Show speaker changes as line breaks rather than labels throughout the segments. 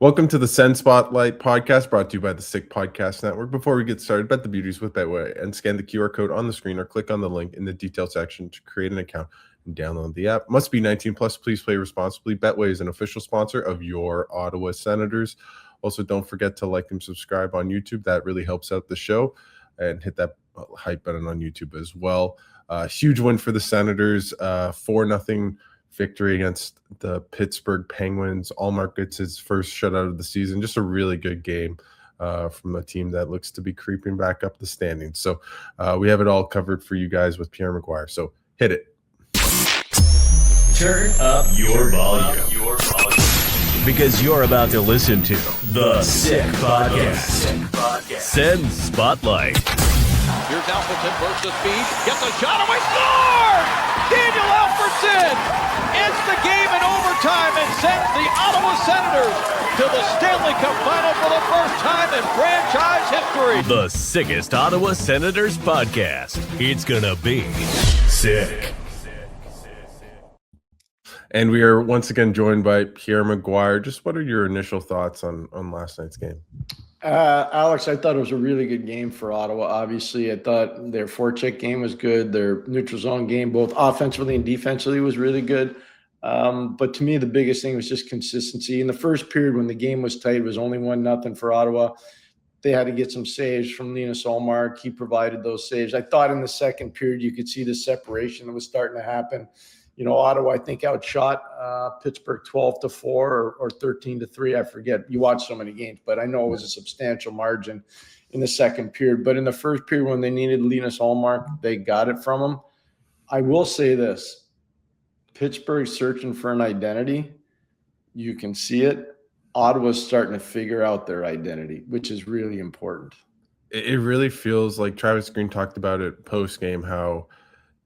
Welcome to the Sens Spotlight podcast brought to you by the Sick Podcast Network. Before we get started, bet the beauties with Betway and scan the QR code on the screen or click on the link in the details section to create an account and download the app. Must be 19 plus. Please play responsibly. Betway is an official sponsor of your Ottawa Senators. Also, don't forget to like and subscribe on YouTube. That really helps out the show. And hit that hype button on YouTube as well. Huge win for the Senators. 4-0 victory against the Pittsburgh Penguins. Ullmark gets his first shutout of the season. Just a really good game from a team that looks to be creeping back up the standings. So we have it all covered for you guys with Pierre McGuire. So hit it.
Turn up your volume. Because you're about to listen to The Sick Podcast. Sens Spotlight.
Here's Alfredson, bursts the speed, gets a shot away, score! Daniel Alfredson ends the game in overtime and sends the Ottawa Senators to the Stanley Cup Final for the first time in franchise history.
The sickest Ottawa Senators podcast. It's gonna be sick.
And we are once again joined by Pierre McGuire. Just what are your initial thoughts on last night's game?
Alex, I thought it was a really good game for Ottawa. Obviously, I thought their forecheck game was good. Their neutral zone game, both offensively and defensively, was really good. But to me, the biggest thing was just consistency. In the first period, when the game was tight, it was only 1-0 for Ottawa. They had to get some saves from Linus Ullmark. He provided those saves. I thought in the second period, you could see the separation that was starting to happen. You know, Ottawa, I think, outshot Pittsburgh 12-4 or 13-3. I forget. You watch so many games, but I know it was a substantial margin in the second period. But in the first period, when they needed Linus Ullmark, they got it from him. I will say this. Pittsburgh's searching for an identity. You can see it. Ottawa's starting to figure out their identity, which is really important.
It really feels like Travis Green talked about it post-game, how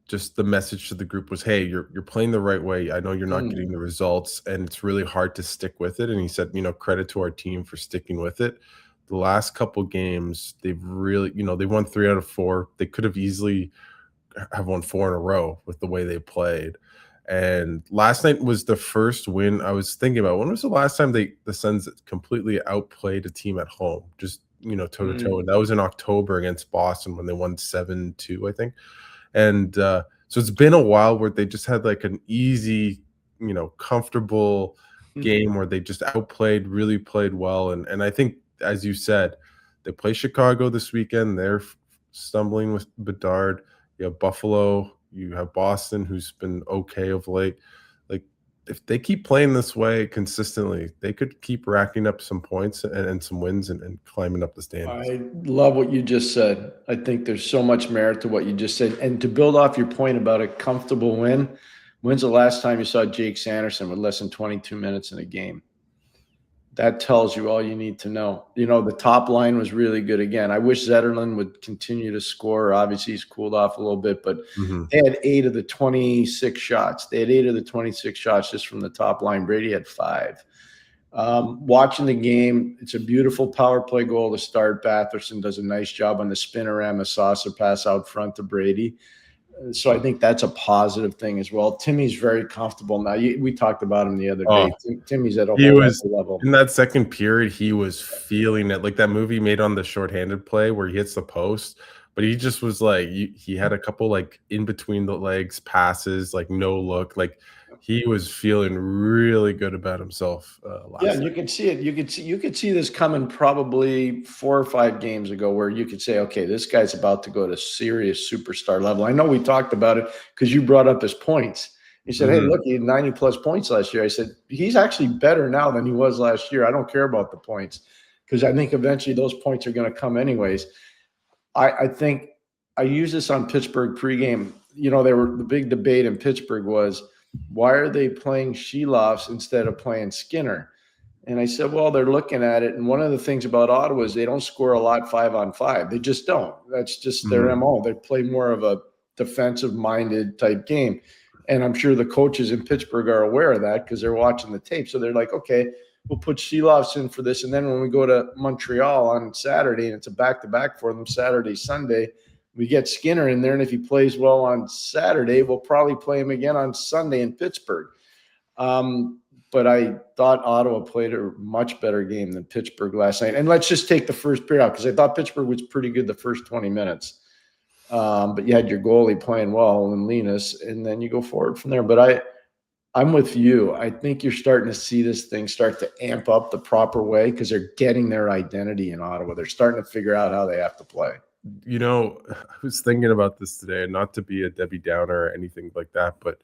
just the message to the group was, hey, you're playing the right way. I know you're not getting the results, and it's really hard to stick with it. And he said, credit to our team for sticking with it. The last couple games, they've really, they won 3 out of 4. They could have easily have won 4 in a row with the way they played. And last night was the first win. I was thinking about, when was the last time the Sens completely outplayed a team at home, just, toe-to-toe. And that was in October against Boston when they won 7-2, I think. And so it's been a while where they just had like an easy, comfortable game where they just outplayed, really played well. And I think, as you said, they play Chicago this weekend. They're stumbling with Bedard. You have Buffalo. You have Boston, who's been okay of late. Like, if they keep playing this way consistently, they could keep racking up some points and some wins and climbing up the standings.
I love what you just said. I think there's so much merit to what you just said. And to build off your point about a comfortable win, when's the last time you saw Jake Sanderson with less than 22 minutes in a game? That tells you all you need to know. The top line was really good again. I wish Zetterlund would continue to score. Obviously, he's cooled off a little bit, but they had 8 of the 26 shots. They had 8 of the 26 shots just from the top line. Brady had 5. Watching the game, it's a beautiful power play goal to start. Batherson does a nice job on the spinorama saucer pass out front to Brady. So I think that's a positive thing as well. Timmy's very comfortable now. We talked about him the other day. Timmy's at a whole level.
In that second period, he was feeling it. Like that movie made on the shorthanded play where he hits the post, but he just was like, he had a couple like in between the legs passes, like no look. Like he was feeling really good about himself.
And you can see it. You could see this coming probably 4 or 5 games ago, where you could say, okay, this guy's about to go to serious superstar level. I know we talked about it because you brought up his points. You said, hey, look, he had 90-plus points last year. I said, he's actually better now than he was last year. I don't care about the points because I think eventually those points are going to come anyways. I think I used this on Pittsburgh pregame. The big debate in Pittsburgh was, why are they playing Sheloffs instead of playing Skinner? And I said, well, they're looking at it. And one of the things about Ottawa is they don't score a lot 5-on-5. They just don't. That's just their MO. They play more of a defensive-minded type game. And I'm sure the coaches in Pittsburgh are aware of that because they're watching the tape. So they're like, okay, we'll put Sheloffs in for this. And then when we go to Montreal on Saturday, and it's a back-to-back for them, Saturday, Sunday, we get Skinner in there, and if he plays well on Saturday, we'll probably play him again on Sunday in Pittsburgh. but I thought Ottawa played a much better game than Pittsburgh last night. And let's just take the first period out because I thought Pittsburgh was pretty good the first 20 minutes. But you had your goalie playing well and Linus, and then you go forward from there. But I'm with you. I think you're starting to see this thing start to amp up the proper way because they're getting their identity in Ottawa. They're starting to figure out how they have to play.
You know, I was thinking about this today, and not to be a Debbie Downer or anything like that, but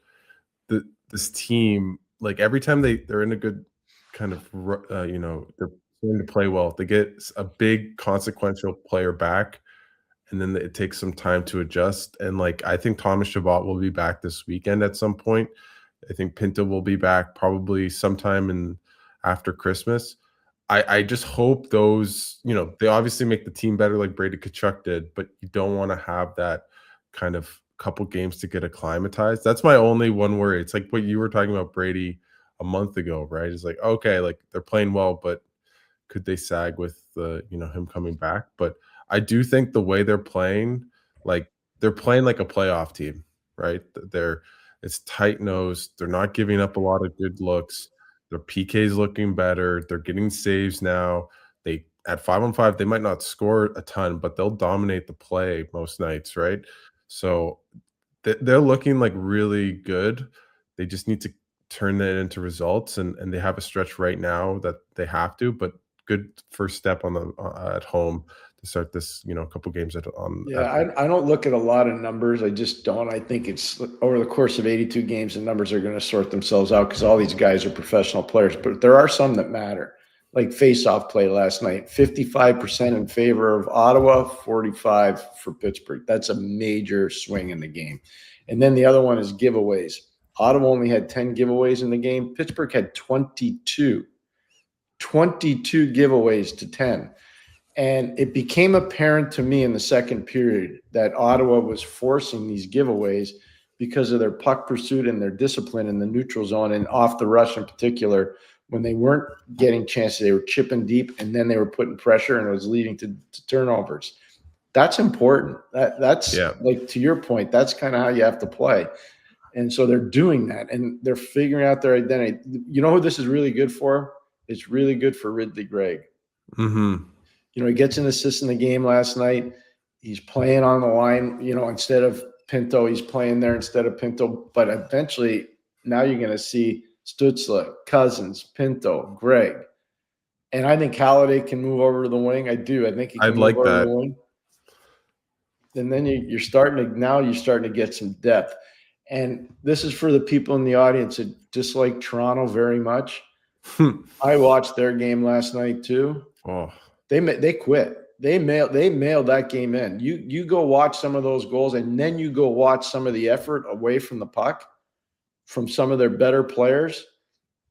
this team, like every time they're in a good kind of, they're going to play well, they get a big consequential player back, and then it takes some time to adjust. And like, I think Thomas Chabot will be back this weekend at some point. I think Pinto will be back probably sometime after Christmas. I just hope those, they obviously make the team better like Brady Tkachuk did, but you don't want to have that kind of couple games to get acclimatized. That's my only one worry. It's like what you were talking about Brady a month ago, right? It's like, okay, like they're playing well, but could they sag with him coming back? But I do think the way they're playing like a playoff team, right? It's tight-nosed. They're not giving up a lot of good looks. Their PK's looking better. They're getting saves now. They at 5-on-5, they might not score a ton, but they'll dominate the play most nights, right? So they're looking like really good. They just need to turn that into results, and they have a stretch right now that they have to. But good first step on the at home to start this, couple games I
don't look at a lot of numbers. I just don't. I think it's over the course of 82 games, the numbers are going to sort themselves out because all these guys are professional players. But there are some that matter, like face-off play last night, 55% in favor of Ottawa, 45 for Pittsburgh. That's a major swing in the game. And then the other one is giveaways. Ottawa only had 10 giveaways in the game. Pittsburgh had 22 giveaways to 10. And it became apparent to me in the second period that Ottawa was forcing these giveaways because of their puck pursuit and their discipline in the neutral zone and off the rush in particular. When they weren't getting chances, they were chipping deep, and then they were putting pressure, and it was leading to turnovers. That's important. That's like, to your point, that's kind of how you have to play. And so they're doing that, and they're figuring out their identity. You know who this is really good for? It's really good for Ridley Gregg.
Mm-hmm.
He gets an assist in the game last night. He's playing on the line, instead of Pinto. He's playing there instead of Pinto. But eventually, now you're going to see Stützle, Cousins, Pinto, Gregg. And I think Halliday can move over to the wing. I do. I think he can move over to the wing. And then you're starting to get some depth. And this is for the people in the audience that dislike Toronto very much. I watched their game last night too.
Oh.
They quit. They mailed that game in. You go watch some of those goals, and then you go watch some of the effort away from the puck from some of their better players.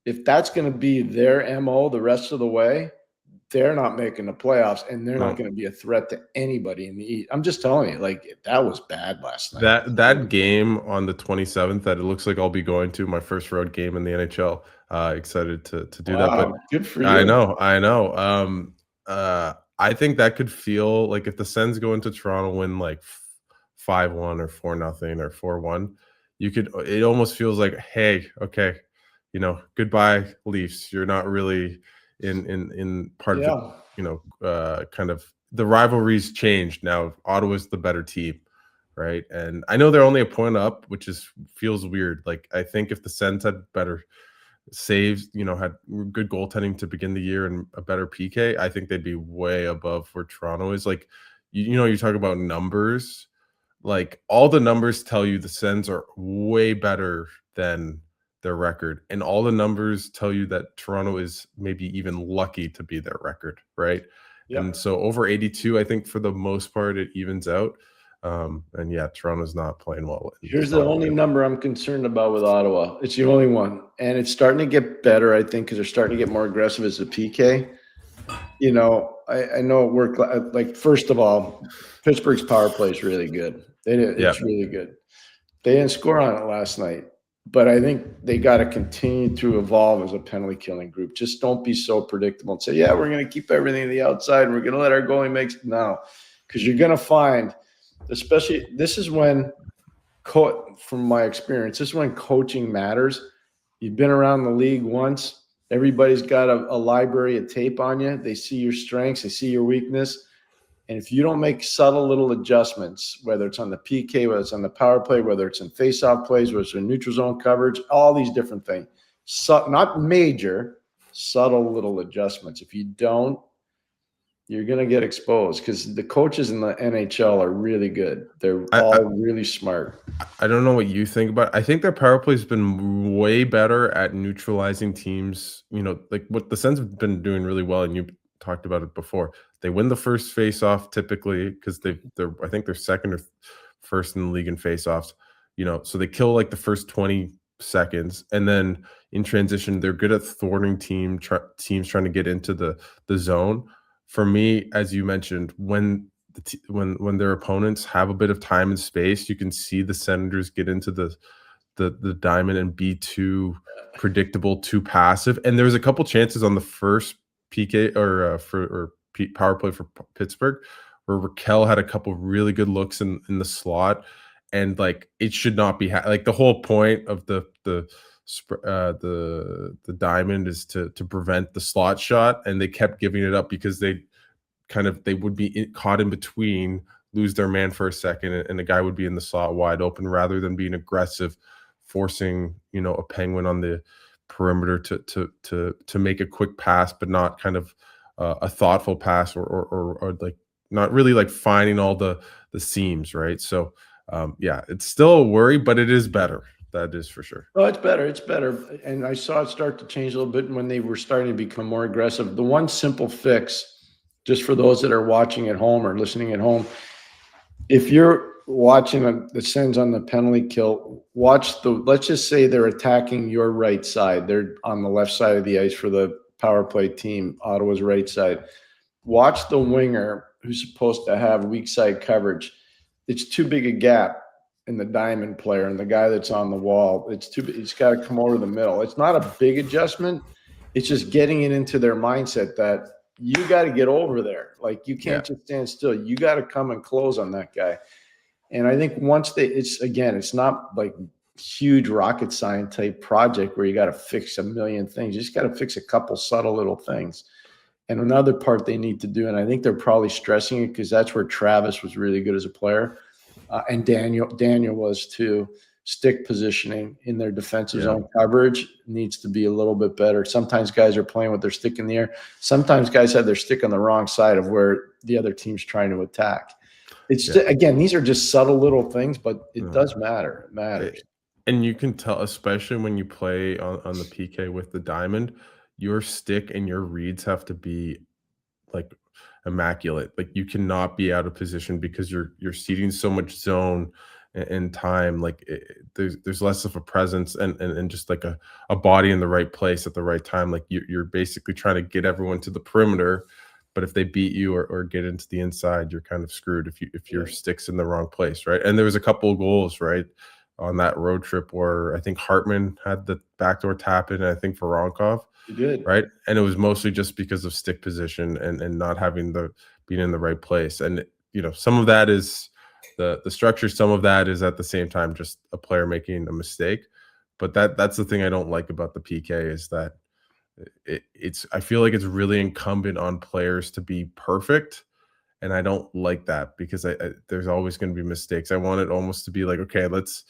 If that's going to be their MO the rest of the way, they're not making the playoffs, and they're not going to be a threat to anybody in the East. I'm just telling you, like, that was bad last night.
That game on the 27th that it looks like I'll be going to, my first road game in the NHL. Excited to do that. But
good for you.
I know. I think that could feel like if the Sens go into Toronto, win like 5-1 or 4-0 or 4-1, it almost feels like, hey, okay, goodbye Leafs. You're not really in part of it, kind of the rivalry's changed now. Ottawa's the better team, right? And I know they're only a point up, which feels weird. Like, I think if the Sens had better saves, had good goaltending to begin the year and a better PK, I think they'd be way above where Toronto is. Like, you talk about numbers, like all the numbers tell you the Sens are way better than their record, and all the numbers tell you that Toronto is maybe even lucky to be their record, right? Yep. And so over 82, I think for the most part it evens out. And yeah, Toronto's not playing well.
Here's the only number I'm concerned about with Ottawa. It's the only one. And it's starting to get better, I think, because they're starting to get more aggressive as a PK. I know it worked. Like, first of all, Pittsburgh's power play is really good. It's really good. They didn't score on it last night. But I think they got to continue to evolve as a penalty killing group. Just don't be so predictable and say, yeah, we're going to keep everything to the outside and we're going to let our goalie make – no. Because you're going to find – especially, this is when, from my experience, this is when coaching matters. You've been around the league once. Everybody's got a library of tape on you. They see your strengths. They see your weakness. And if you don't make subtle little adjustments, whether it's on the PK, whether it's on the power play, whether it's in face-off plays, whether it's in neutral zone coverage, all these different things, not major, subtle little adjustments. If you don't, you're going to get exposed because the coaches in the NHL are really good. They're all really smart.
I don't know what you think about it. I think their power play has been way better at neutralizing teams. You know, like what the Sens have been doing really well, and you talked about it before. They win the first face-off typically because I think they're second or first in the league in face-offs. You know, so they kill like the first 20 seconds, and then in transition, they're good at thwarting teams trying to get into the zone. For me, as you mentioned, when their opponents have a bit of time and space, you can see the Senators get into the diamond and be too predictable, too passive. And there was a couple chances on the first PK or power play for Pittsburgh where Raquel had a couple really good looks in the slot, and like it should not be like the whole point of the diamond is to prevent the slot shot, and they kept giving it up because they would be caught in between, lose their man for a second, and the guy would be in the slot wide open rather than being aggressive, forcing a Penguin on the perimeter to make a quick pass, but not kind of a thoughtful pass or like not really like finding all the seams, right? So yeah, it's still a worry, but it is better. That is for sure.
Oh, it's better. It's better. And I saw it start to change a little bit when they were starting to become more aggressive. The one simple fix, just for those that are watching at home or listening at home, if you're watching the Sens on the penalty kill, let's just say they're attacking your right side. They're on the left side of the ice for the power play team, Ottawa's right side. Watch the winger who's supposed to have weak side coverage. It's too big a gap in the diamond player and the guy that's on the wall. It's got to come over the middle. It's not a big adjustment. It's just getting it into their mindset that you got to get over there. Like you can't just stand still. You got to come and close on that guy. And I think once it's not like huge rocket science type project where you got to fix a million things. You just got to fix a couple subtle little things. And another part they need to do, and I think they're probably stressing it because that's where Travis was really good as a player. And Daniel was too. Stick positioning in their defensive zone coverage needs to be a little bit better. Sometimes guys are playing with their stick in the air. Sometimes guys have their stick on the wrong side of where the other team's trying to attack. Again, these are just subtle little things, but it does matter. It matters.
And you can tell, especially when you play on the PK with the diamond, your stick and your reads have to be like immaculate. Like you cannot be out of position because you're ceding so much zone and time. Like there's less of a presence and just like a body in the right place at the right time. Like you're basically trying to get everyone to the perimeter, but if they beat you or get into the inside, you're kind of screwed if your stick's in the wrong place, right? And there was a couple of goals, right, on that road trip where I think Hartman had the backdoor tap in, and I think Voronkov.
He did.
Right. And it was mostly just because of stick position and not having being in the right place. And, some of that is the structure. Some of that is at the same time just a player making a mistake. But that's the thing I don't like about the PK is that I feel like it's really incumbent on players to be perfect. And I don't like that because there's always going to be mistakes. I want it almost to be like, okay, let's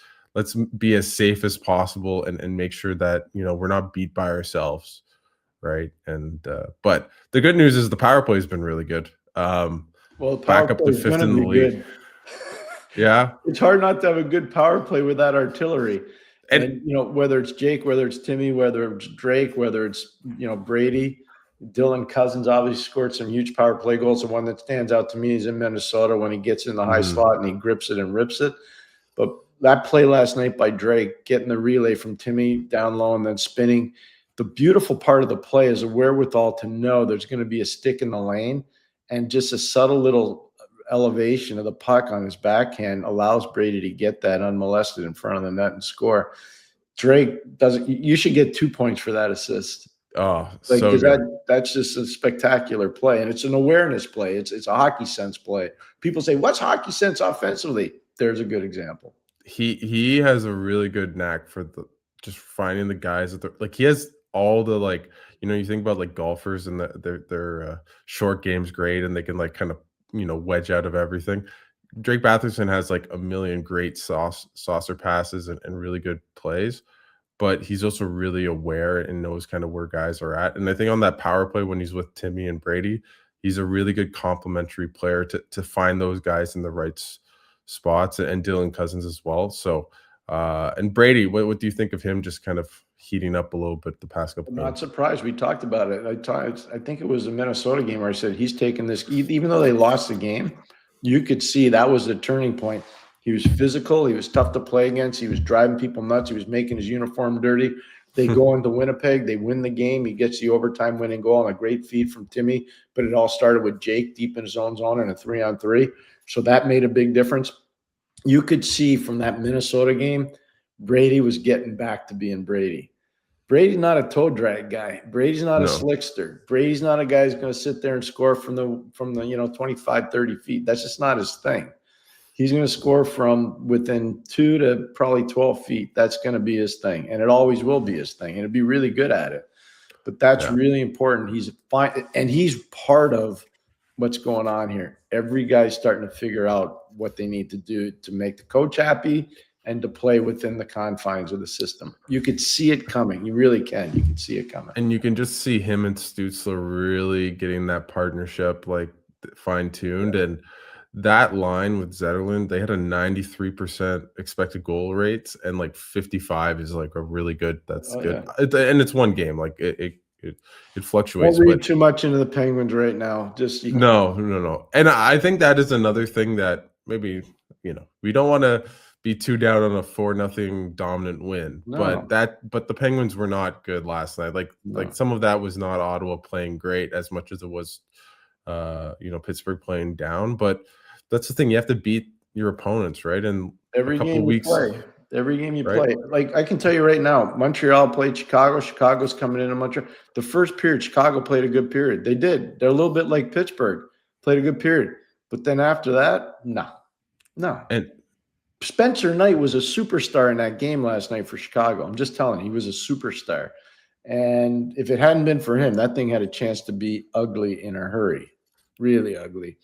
be as safe as possible and make sure that, we're not beat by ourselves. Right. And but the good news is the power play has been really good.
Well, the
back up to fifth in the league. Yeah.
It's hard not to have a good power play with that artillery. And whether it's Jake, whether it's Timmy, whether it's Drake, whether it's Brady, Dylan Cousins obviously scored some huge power play goals. The one that stands out to me is in Minnesota when he gets in the high slot and he grips it and rips it. But that play last night by Drake, getting the relay from Timmy down low and then spinning. The beautiful part of the play is a wherewithal to know there's going to be a stick in the lane, and just a subtle little elevation of the puck on his backhand allows Brady to get that unmolested in front of the net and score. Drake doesn't. You should get 2 points for that assist.
Oh, so good.
That's just a spectacular play, and it's an awareness play. It's a hockey sense play. People say, "What's hockey sense offensively?" There's a good example.
He has a really good knack for just finding the guys that like he has all the like you think about like golfers and their short game's great and they can like kind of wedge out of everything. Drake Batherson has like a million great saucer passes and really good plays, but he's also really aware and knows kind of where guys are at. And I think on that power play when he's with Timmy and Brady, he's a really good complementary player to find those guys in the right spots, and Dylan Cousins as well. So and Brady, what do you think of him just kind of heating up a little bit the past couple
I'm
games?
not surprised. We talked about it. I think it was a Minnesota game where I said he's taken this, even though they lost the game, you could see that was the turning point. He was physical. He was tough to play against. He was driving people nuts. He was making his uniform dirty. They go into Winnipeg. They win the game. He gets the overtime winning goal on a great feed from Timmy, but it all started with Jake deep in his own zone in a 3-on-3. So that made a big difference. You could see from that Minnesota game, Brady was getting back to being Brady. Brady's not a toe drag guy. Brady's not a slickster. Brady's not a guy who's going to sit there and score from the 25, 30 feet. That's just not his thing. He's going to score from within 2 to probably 12 feet. That's going to be his thing, and it always will be his thing, and he'll be really good at it. But that's really important. He's fine, and he's part of what's going on here. Every guy's starting to figure out what they need to do to make the coach happy and to play within the confines of the system. You could see it coming. You really can. You can see it coming.
And you can just see him and Stützle really getting that partnership like fine-tuned. Yeah. And that line with Zetterlund, they had a 93% expected goal rates, and like 55 is like a really good. That's good. Yeah. And it's one game. Like it fluctuates.
Don't read too much into the Penguins right now. Just
no. And I think that is another thing that maybe we don't want to be too down on a 4-0 dominant win. No. But the Penguins were not good last night. Like some of that was not Ottawa playing great as much as it was Pittsburgh playing down. But that's the thing, you have to beat your opponents, right? And
every game you play. Every game you play. Like I can tell you right now, Montreal played Chicago. Chicago's coming into Montreal. The first period, Chicago played a good period. They did. They're a little bit like Pittsburgh. Played a good period. But then after that, no.
And
Spencer Knight was a superstar in that game last night for Chicago. I'm just telling you, he was a superstar. And if it hadn't been for him, that thing had a chance to be ugly in a hurry. Really ugly.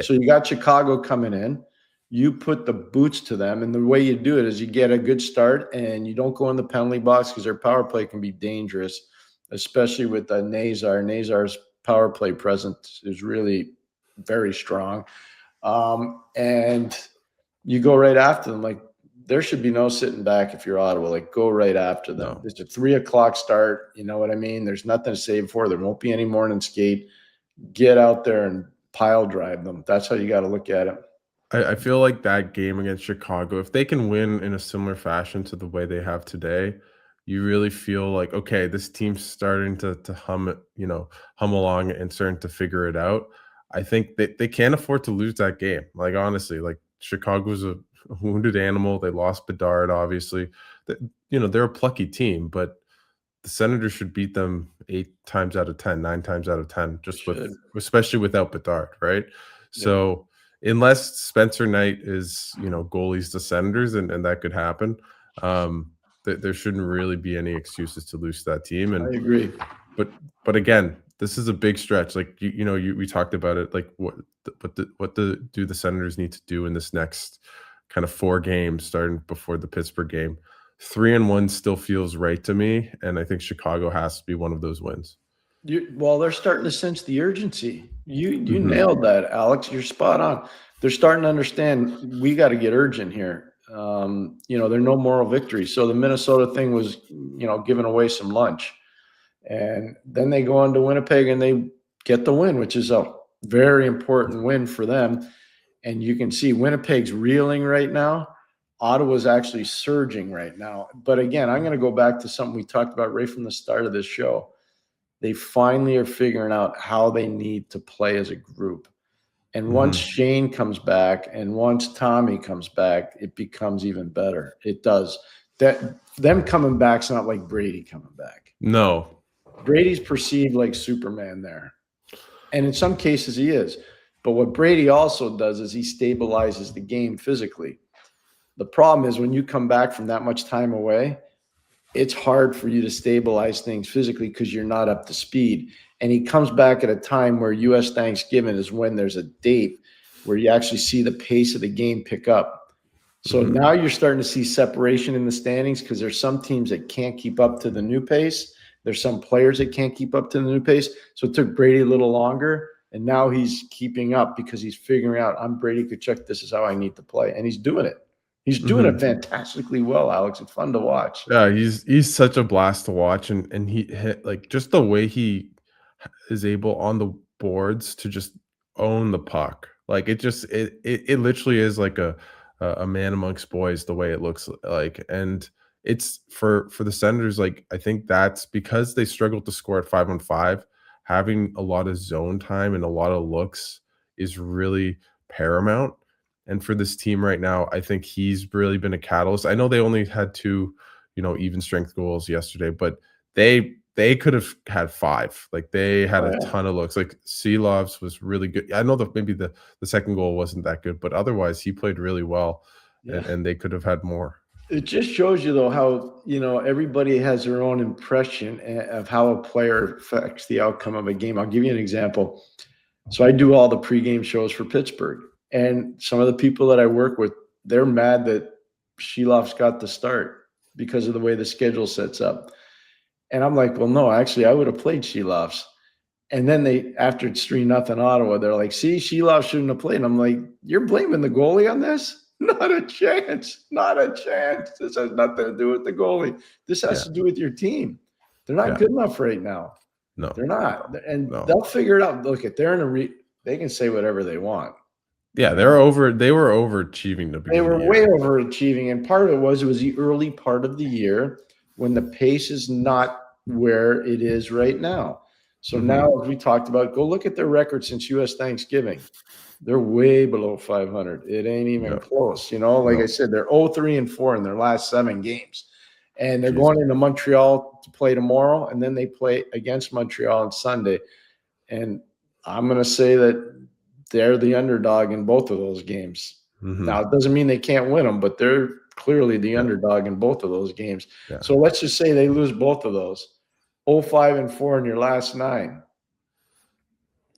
So you got Chicago coming in. You put the boots to them, and the way you do it is you get a good start, and you don't go in the penalty box because their power play can be dangerous, especially with Nazar. Nazar's power play presence is really very strong. And you go right after them. Like, there should be no sitting back if you're Ottawa. Like, go right after them. It's a 3:00 start. You know what I mean? There's nothing to save for. There won't be any morning skate. Get out there and pile drive them. That's how you got to look at it.
I feel like that game against Chicago, if they can win in a similar fashion to the way they have today, you really feel like, okay, this team's starting to hum along and starting to figure it out. I think they can't afford to lose that game. Like, honestly, like, Chicago's a wounded animal. They lost Bedard, obviously. They're a plucky team, but the Senators should beat them 8 times out of 10, 9 times out of 10, especially without Bedard, right? Yeah. So unless Spencer Knight is, goalies the Senators, and that could happen, there shouldn't really be any excuses to lose that team. And
I agree.
But again, this is a big stretch. Like, we talked about it. Like, what do the Senators need to do in this next kind of 4 games, starting before the Pittsburgh game? 3-1 still feels right to me, and I think Chicago has to be one of those wins.
They're starting to sense the urgency. You nailed that, Alex. You're spot on. They're starting to understand we got to get urgent here. There are no moral victories. So the Minnesota thing was, giving away some lunch. And then they go on to Winnipeg and they get the win, which is a very important win for them. And you can see Winnipeg's reeling right now. Ottawa's actually surging right now. But again, I'm going to go back to something we talked about right from the start of this show. They finally are figuring out how they need to play as a group. And once Shane comes back and once Tommy comes back, it becomes even better. It does. Them coming back's not like Brady coming back.
No.
Brady's perceived like Superman there. And in some cases he is. But what Brady also does is he stabilizes the game physically. The problem is when you come back from that much time away, it's hard for you to stabilize things physically because you're not up to speed. And he comes back at a time where U.S. Thanksgiving is when there's a date where you actually see the pace of the game pick up. So now you're starting to see separation in the standings because there's some teams that can't keep up to the new pace. There's some players that can't keep up to the new pace. So it took Brady a little longer, and now he's keeping up because he's figuring out, I'm Brady Tkachuk, this is how I need to play. And he's doing it. He's doing it fantastically well, Alex. It's fun to watch.
Yeah, he's such a blast to watch, and he hit like just the way he is able on the boards to just own the puck. Like it literally is like a man amongst boys the way it looks like. And it's for the Senators, like I think that's because they struggled to score at 5-on-5. Having a lot of zone time and a lot of looks is really paramount. And for this team right now, I think he's really been a catalyst. I know they only had 2, even strength goals yesterday, but they could have had 5. Like they had a ton of looks. Like Seelov's was really good. I know that maybe the second goal wasn't that good, but otherwise he played really well, and they could have had more.
It just shows you, though, how, everybody has their own impression of how a player affects the outcome of a game. I'll give you an example. So I do all the pregame shows for Pittsburgh. And some of the people that I work with, they're mad that Sheelov's got the start because of the way the schedule sets up. And I'm like, well, no, actually, I would have played Sheelov's. And then after it's 3-0 Ottawa, they're like, see, Sheelov shouldn't have played. And I'm like, you're blaming the goalie on this? Not a chance. Not a chance. This has nothing to do with the goalie. This has to do with your team. They're not good enough right now.
No,
they're not. And they'll figure it out. Look, if they're in they can say whatever they want.
Yeah, they were overachieving.
They were way overachieving, and part of it was the early part of the year when the pace is not where it is right now. So now, as we talked about, go look at their record since U.S. Thanksgiving. They're way below 500. It ain't even close. I said, they're 0-3-4 in their last 7 games, and they're going into Montreal to play tomorrow, and then they play against Montreal on Sunday. And I'm going to say that they're the underdog in both of those games. Now, it doesn't mean they can't win them, but they're clearly the underdog in both of those games. So let's just say they lose both of those. 0-5-4 in your last 9.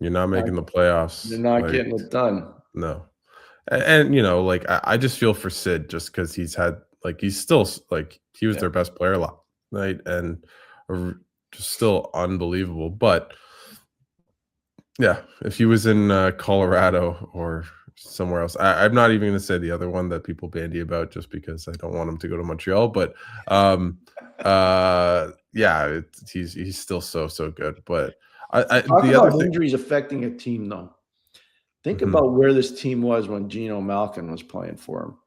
You're not making the playoffs.
You're not getting it done.
No. And I just feel for Sid just because he's still he was their best player last night and just still unbelievable. But yeah, if he was in Colorado or somewhere else, I'm not even going to say the other one that people bandy about just because I don't want him to go to Montreal. But he's still so good. But the other
injuries affecting a team, though. Think about where this team was when Geno Malkin was playing for him.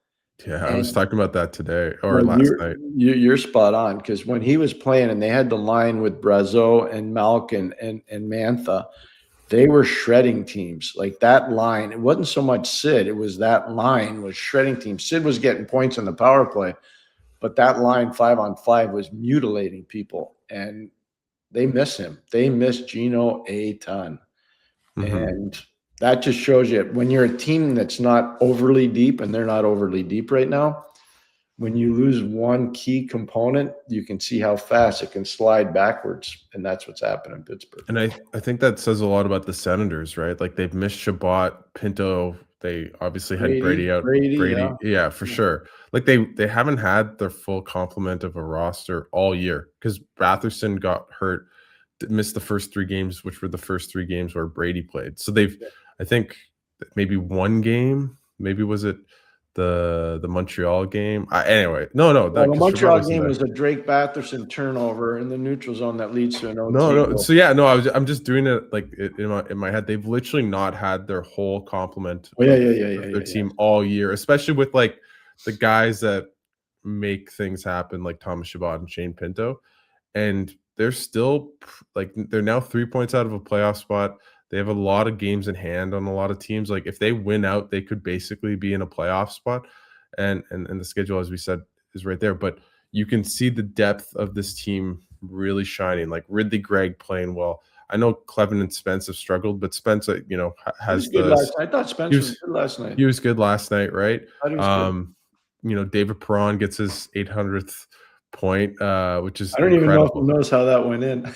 Yeah, I was talking about that today or last night.
You're spot on, because when he was playing and they had the line with Brazeau and Malkin and Mantha, they were shredding teams. Like that line, it wasn't so much Sid, it was that line was shredding teams. Sid was getting points in the power play, but that line 5-on-5 was mutilating people, and they miss him. They miss Geno a ton. And that just shows you when you're a team that's not overly deep, and they're not overly deep right now, when you lose one key component, you can see how fast it can slide backwards. And that's what's happened in Pittsburgh.
And I think that says a lot about the Senators, right? Like they've missed Shabbat, Pinto. They obviously had Brady out. Brady, yeah, for sure. Like they haven't had their full complement of a roster all year because Batherson got hurt, missed the first 3 games, which were the first 3 games where Brady played. So I think maybe one game, maybe was it the Montreal game? Anyway, no.
The Montreal game was a Drake Batherson turnover in the neutral zone that leads to an OT.
No. So yeah, no, I'm just doing it like in my head. They've literally not had their whole complement of their team all year, especially with like the guys that make things happen, like Thomas Chabot and Shane Pinto, and they're still they're now 3 points out of a playoff spot. They have a lot of games in hand on a lot of teams. Like if they win out, they could basically be in a playoff spot. And the schedule, as we said, is right there. But you can see the depth of this team really shining. Like Ridley Gregg playing well. I know Clevin and Spence have struggled, but Spence, has
I thought Spence was good last night.
He was good last night, right? David Perron gets his 800th point, which is
I don't even know if he
incredible.
knows how that went in.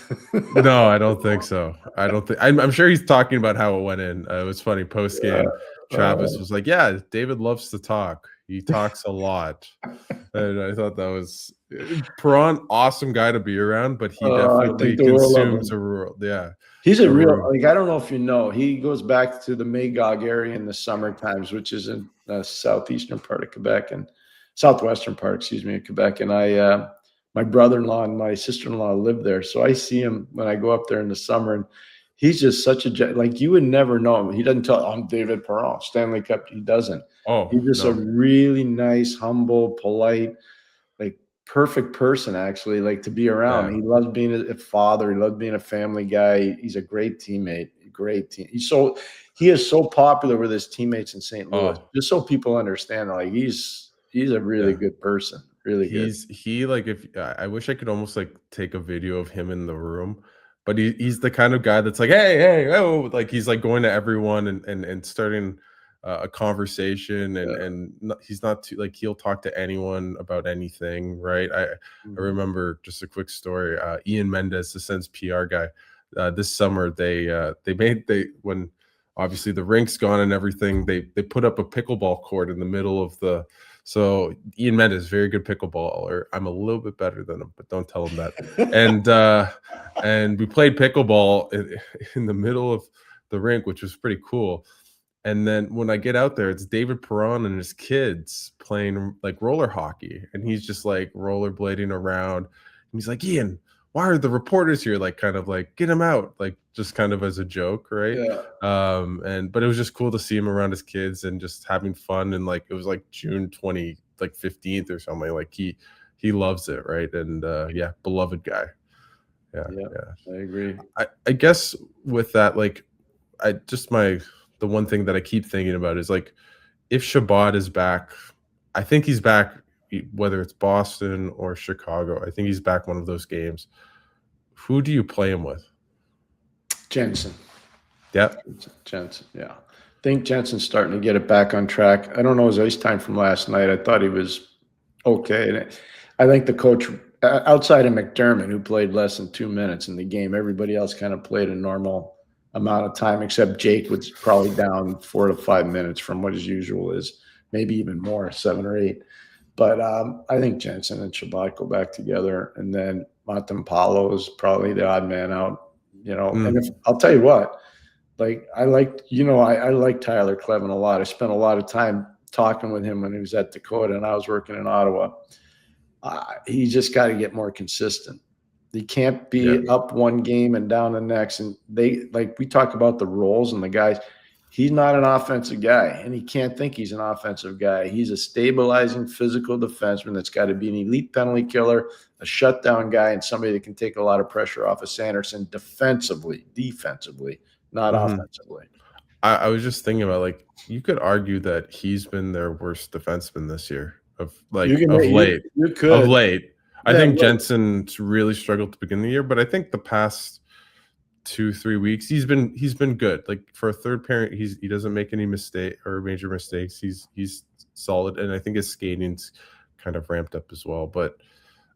No, I don't think so. I don't think. I'm sure he's talking about how it went in. It was funny. Post game, Travis was like, "Yeah, David loves to talk. He talks a lot." And I thought that was Perron, awesome guy to be around, but he
I
definitely
think the world of
consumes
him.
a world. Yeah,
He's a
a
real,
room.
like, I don't know if you know, he goes back to the Magog area in the summer times, which is in the southeastern part of Quebec and southwestern part, excuse me, of Quebec. And my brother-in-law and my sister-in-law live there. So I see him when I go up there in the summer, and he's just such like, you would never know him. He doesn't tell, I'm David Perron, Stanley Cup. He doesn't.
Oh
He's just a
no,
really nice, humble, polite, like, perfect person, actually, like, to be around.
yeah.
He loves being a father. He loves being a family guy. He's a great teammate. Great team. He is so popular with his teammates in St. Louis.
Oh
Just so people understand, like, he's a really
yeah.
good person. Really good.
He like if I wish I could almost like take a video of him in the room, but he's the kind of guy that's like, hey, oh, like he's like going to everyone and starting a conversation he's not too like he'll talk to anyone about anything, right? I remember just a quick story. Ian Mendez, the Sens PR guy, this summer when obviously the rink's gone and everything, they put up a pickleball court in the middle of the. So Ian Mendez, very good pickleballer. I'm a little bit better than him, but don't tell him that. And we played pickleball in the middle of the rink, which was pretty cool. And then when I get out there, it's David Perron and his kids playing like roller hockey, and he's just like rollerblading around. And he's like, Ian, why are the reporters here? Like, kind of like, get him out, like just kind of as a joke, right?
Yeah.
But it was just cool to see him around his kids and just having fun. And like it was like June 15th or something. Like he loves it, right? And yeah, beloved guy. Yeah.
I agree.
I guess with that, like the one thing that I keep thinking about is like if Shabbat is back, I think he's back, whether it's Boston or Chicago. I think he's back one of those games. Who do you play him with?
Jensen.
Yeah.
Jensen. Yeah. I think Jensen's starting to get it back on track. I don't know his ice time from last night. I thought he was okay. And I think the coach, outside of McDermott, who played less than 2 minutes in the game, everybody else kind of played a normal amount of time, except Jake was probably down 4 to 5 minutes from what his usual is, maybe even more, 7 or 8. But I think Jensen and Shabbat go back together, and then Montempalo is probably the odd man out, And I'll tell you what, like I like Tyler Clevin a lot. I spent a lot of time talking with him when he was at Dakota and I was working in Ottawa. He just got to get more consistent. He can't be up one game and down the next. And we talk about the roles and the guys. He's not an offensive guy, and he can't think he's an offensive guy. He's a stabilizing physical defenseman that's got to be an elite penalty killer, a shutdown guy, and somebody that can take a lot of pressure off of Sanderson defensively, not offensively.
I was just thinking about, like, you could argue that he's been their worst defenseman this year of late.
You could.
Of late. I think Jensen's really struggled to begin the year, but I think the past 2-3 weeks he's been good. Like for a third parent, he doesn't make any mistake or major mistakes. He's solid, and I think his skating's kind of ramped up as well. But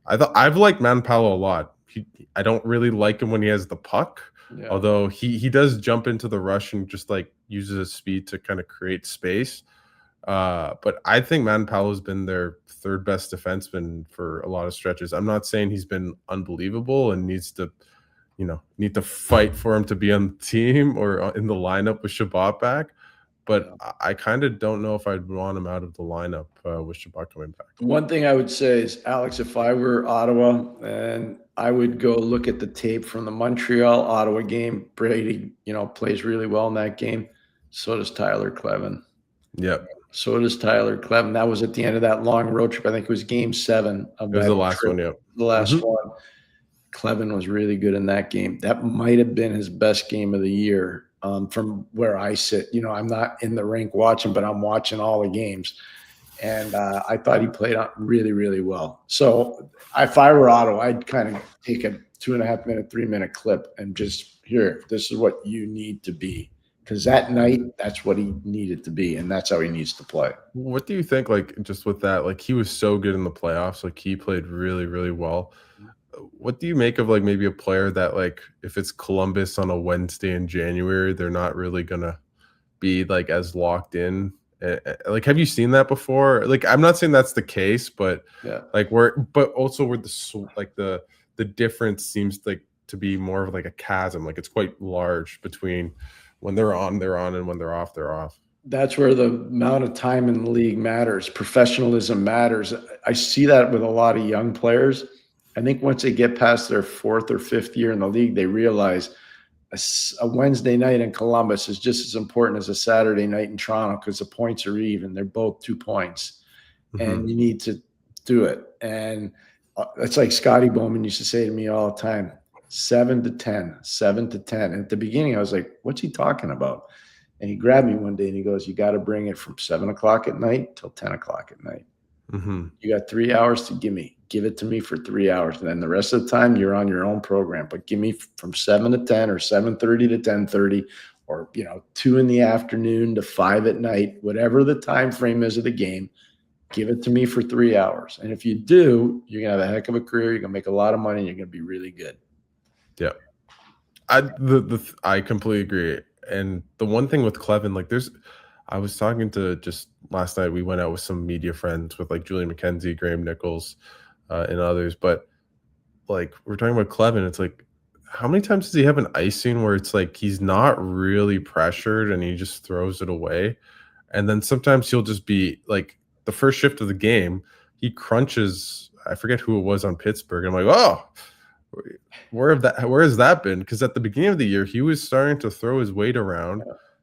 I've liked Manpalo a lot. I don't really like him when he has the puck, although he does jump into the rush and just like uses his speed to kind of create space. But I think Manpalo's been their third best defenseman for a lot of stretches. I'm not saying he's been unbelievable and need to fight for him to be on the team or in the lineup with Shabbat back. But I kind of don't know if I'd want him out of the lineup with Shabbat coming back.
One thing I would say is, Alex, if I were Ottawa, and I would go look at the tape from the Montreal-Ottawa game. Brady, plays really well in that game. So does Tyler Clevin.
Yep.
So does Tyler Clevin. That was at the end of that long road trip. I think it was game 7 of that.
It was the last
trip.
one, yeah.
The last one. Clevin was really good in that game. That might have been his best game of the year from where I sit. I'm not in the rink watching, but I'm watching all the games. And I thought he played really, really well. So if I were Ottawa, I'd kind of take a 2.5 minute, 3 minute clip and just this is what you need to be. because that night, that's what he needed to be, and that's how he needs to play.
What do you think, like, just with that, like, he was so good in the playoffs, like, he played really, really well. What do you make of, like, maybe a player that, like, if it's Columbus on a Wednesday in January, they're not really gonna be, like, as locked in? Like, have you seen that before? Like, I'm not saying that's the case, but, like, but also where the difference seems, like, to be more of, like, a chasm. Like, it's quite large between when they're on, and when they're off, they're off.
That's where the amount of time in the league matters. Professionalism matters. I see that with a lot of young players. I think once they get past their 4th or 5th year in the league, they realize a Wednesday night in Columbus is just as important as a Saturday night in Toronto because the points are even. They're both 2 points, and you need to do it. And it's like Scotty Bowman used to say to me all the time, 7 to 10, 7 to 10. And at the beginning, I was like, what's he talking about? And he grabbed me one day and he goes, you got to bring it from 7 o'clock at night till 10 o'clock at night. You got 3 hours to give it to me for 3 hours. And then the rest of the time you're on your own program, but give me from 7 to 10 or 7:30 to 10:30 or, 2 in the afternoon to 5 at night, whatever the time frame is of the game, give it to me for 3 hours. And if you do, you're going to have a heck of a career. You're going to make a lot of money and you're going to be really good.
Yeah. I completely agree. And the one thing with Clevin, like I was talking to just last night, we went out with some media friends with like Julie McKenzie, Graham Nichols, and others. But like we're talking about Clevin, it's like, how many times does he have an ice scene where it's like he's not really pressured and he just throws it away? And then sometimes he'll just be like the first shift of the game, he crunches, I forget who it was on Pittsburgh. And I'm like, oh, where has that been? Because at the beginning of the year, he was starting to throw his weight around.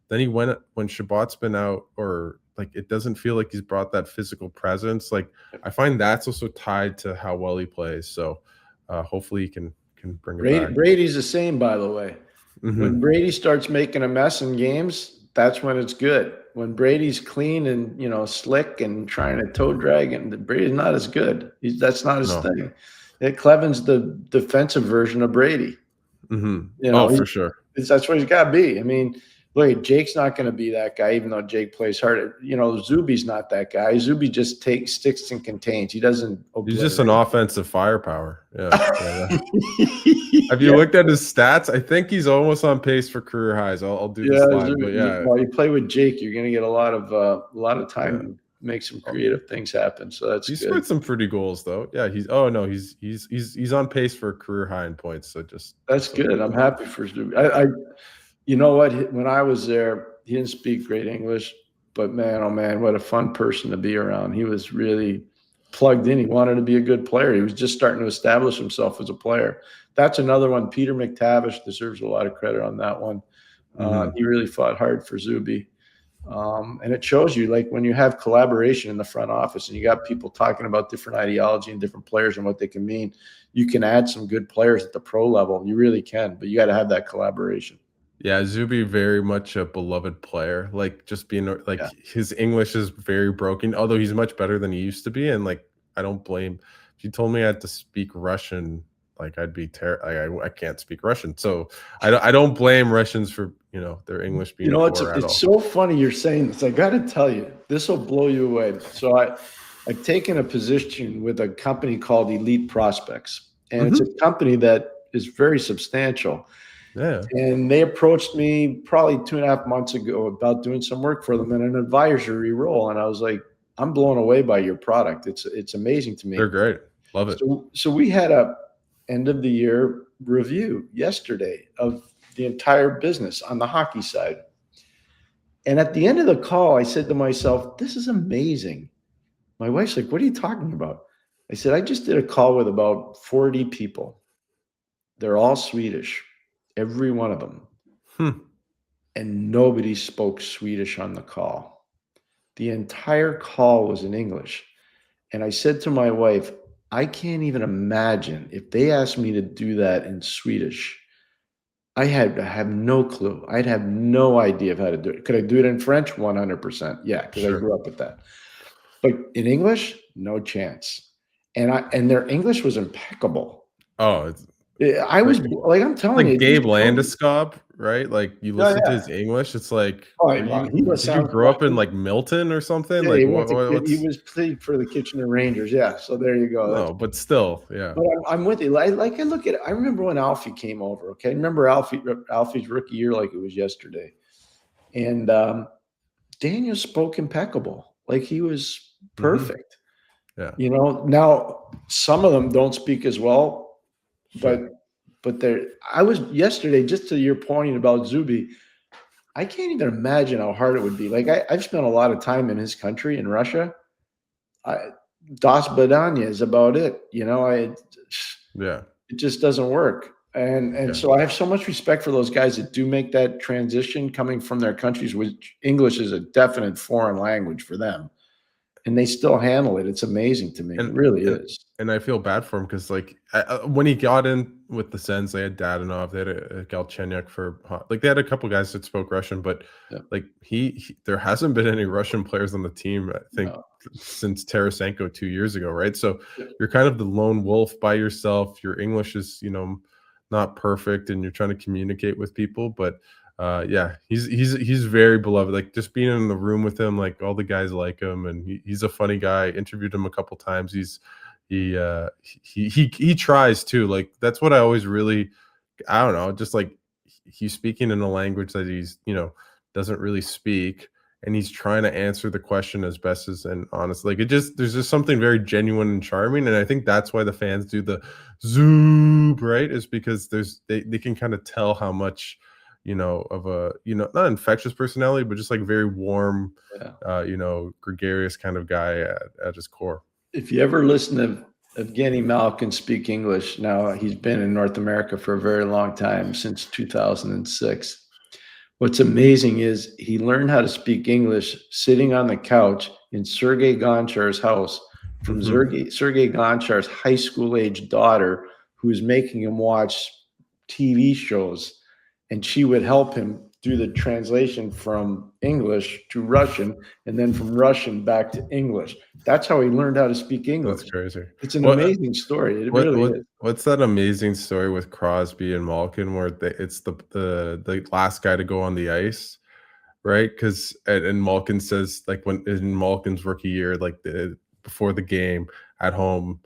Then he went when Shabbat's been out, or like it doesn't feel like he's brought that physical presence. Like I find that's also tied to how well he plays. So hopefully he can bring it back.
Brady's the same, by the way. When Brady starts making a mess in games, that's when it's good. When Brady's clean and slick and trying to toe drag, and Brady's not as good. That's not his thing. Clevin's the defensive version of Brady.
For sure.
That's what he's got to be. I mean, look, Jake's not going to be that guy, even though Jake plays hard. Zuby's not that guy. Zuby just takes sticks and contains. He doesn't.
He's just an offensive firepower. Yeah. Have you looked at his stats? I think he's almost on pace for career highs. I'll do this slide, but yeah.
While you play with Jake, you're going to get a lot of time to make some creative things happen. So that's
he's
good.
scored some pretty goals though. Yeah, he's on pace for a career high in points. So
that's good. I'm happy for Zuby. You know what? When I was there, he didn't speak great English, but man, oh man, what a fun person to be around. He was really plugged in. He wanted to be a good player. He was just starting to establish himself as a player. That's another one. Peter McTavish deserves a lot of credit on that one. He really fought hard for Zuby. And it shows you, like, when you have collaboration in the front office and you got people talking about different ideology and different players and what they can mean, you can add some good players at the pro level. You really can, but you got to have that collaboration.
Yeah, Zuby, very much a beloved player. Like, just being like his English is very broken, although he's much better than he used to be. And like, I don't blame. If you told me I had to speak Russian, like I'd be terrible. I can't speak Russian, so I don't blame Russians for their English being.
It's so funny you're saying this. I got to tell you, this will blow you away. So I've taken a position with a company called Elite Prospects, and it's a company that is very substantial.
Yeah. And
they approached me probably 2.5 months ago about doing some work for them in an advisory role. And I was like, I'm blown away by your product. It's amazing to me.
They're great. Love it.
So we had a end of the year review yesterday of the entire business on the hockey side. And at the end of the call, I said to myself, this is amazing. My wife's like, what are you talking about? I said, I just did a call with about 40 people. They're all Swedish. Every one of them. And nobody spoke Swedish on the call. The entire call was in English. And I said to my wife, I can't even imagine if they asked me to do that in Swedish. I have no clue. I'd have no idea of how to do it. Could I do it in French? 100%. Yeah, because I grew up with that. But in English, no chance. And their English was impeccable.
Oh,
I was like, I'm telling you,
Gabe Landeskog right? Like you
Oh,
listen to
yeah.
his English, it's like,
Oh,
are
well,
you
he was
did you
sounds
grow up in like Milton or something?
yeah,
Like
he went to he
what's
was played for the Kitchener Rangers. Yeah, so there you go.
no, but still, yeah.
But I'm with you. Like I look at it, I remember when Alfie came over. Okay, I remember Alfie's rookie year like it was yesterday, and Daniel spoke impeccable. Like he was
Mhm.
perfect.
Yeah,
Now some of them don't speak as well, but
sure.
there. I was yesterday. Just to your point about Zuby, I can't even imagine how hard it would be. Like I've spent a lot of time in his country in Russia. I, Das Badanya is about it.
Yeah,
It just doesn't work. And
yeah.
so I have so much respect for those guys that do make that transition coming from their countries, which English is a definite foreign language for them, and they still handle it. It's amazing to me. It
And
really
and
is.
and I feel bad for him because like when he got in with the Sens, they had Dadonov, they had a Galchenyuk like they had a couple guys that spoke Russian, but
Yeah.
like there hasn't been any Russian players on the team, I think,
No.
since Tarasenko 2 years ago, right? So
Yeah.
you're kind of the lone wolf by yourself. Your English is, not perfect, and you're trying to communicate with people, but yeah, he's very beloved. Like just being in the room with him, like all the guys like him, and he's a funny guy. Interviewed him a couple times. He tries too. Like that's what I always really, I don't know, just like he's speaking in a language that he's doesn't really speak, and he's trying to answer the question as best as and honest. Like there's just something very genuine and charming, and I think that's why the fans do the zoom, right? Is because they can kind of tell how much of a not infectious personality, but just like very warm,
Yeah.
gregarious kind of guy at his core.
If you ever listen to Evgeny Malkin speak English, now he's been in North America for a very long time, since 2006. What's amazing is he learned how to speak English sitting on the couch in Sergei Gonchar's house from
Mhm.
Sergei Gonchar's high school age daughter, who was making him watch TV shows. And she would help him do the translation from English to Russian and then from Russian back to English. That's how he learned how to speak
That's
English.
crazy.
It's an
What
amazing story. It
what
really
what
is.
what's that amazing story with Crosby and Malkin where it's the last guy to go on the ice, right? Because and Malkin says like when in Malkin's rookie year, like before the game at home,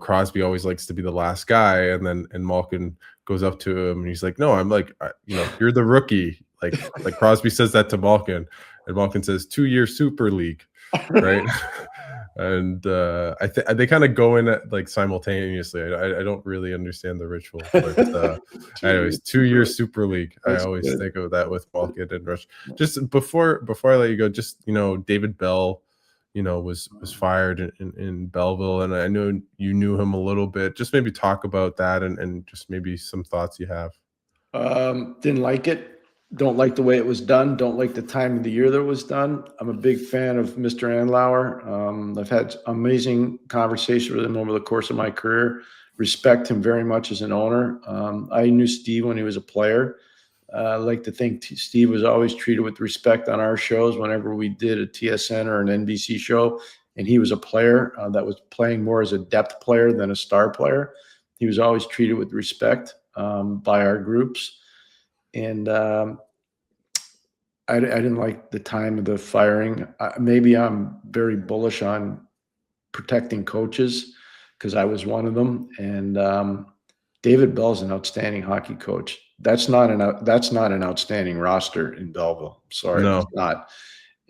Crosby always likes to be the last guy, and Malkin goes up to him and he's like, "No, I'm like, you're the rookie." Like Crosby says that to Malkin, and Malkin says, "2-year Super League," right? And they kind of go in at like simultaneously. I don't really understand the ritual, but anyways, 2-year Super League. I
That's
always
good.
think of that with Malkin and Rush. Just before I let you go, just David Bell, was fired in Belleville, and I know you knew him a little bit. Just maybe talk about that and just maybe some thoughts you have.
Didn't like it. Don't like the way it was done. Don't like the time of the year that it was done. I'm a big fan of Mr. Andlauer. I've had amazing conversations with him over the course of my career. Respect him very much as an owner. I knew Steve when he was a player. I like to think Steve was always treated with respect on our shows whenever we did a TSN or an NBC show. And he was a player that was playing more as a depth player than a star player. He was always treated with respect by our groups. And I didn't like the time of the firing. Maybe I'm very bullish on protecting coaches because I was one of them. And David Bell's an outstanding hockey coach. That's not an outstanding roster in Belleville. Sorry,
No,
it's not.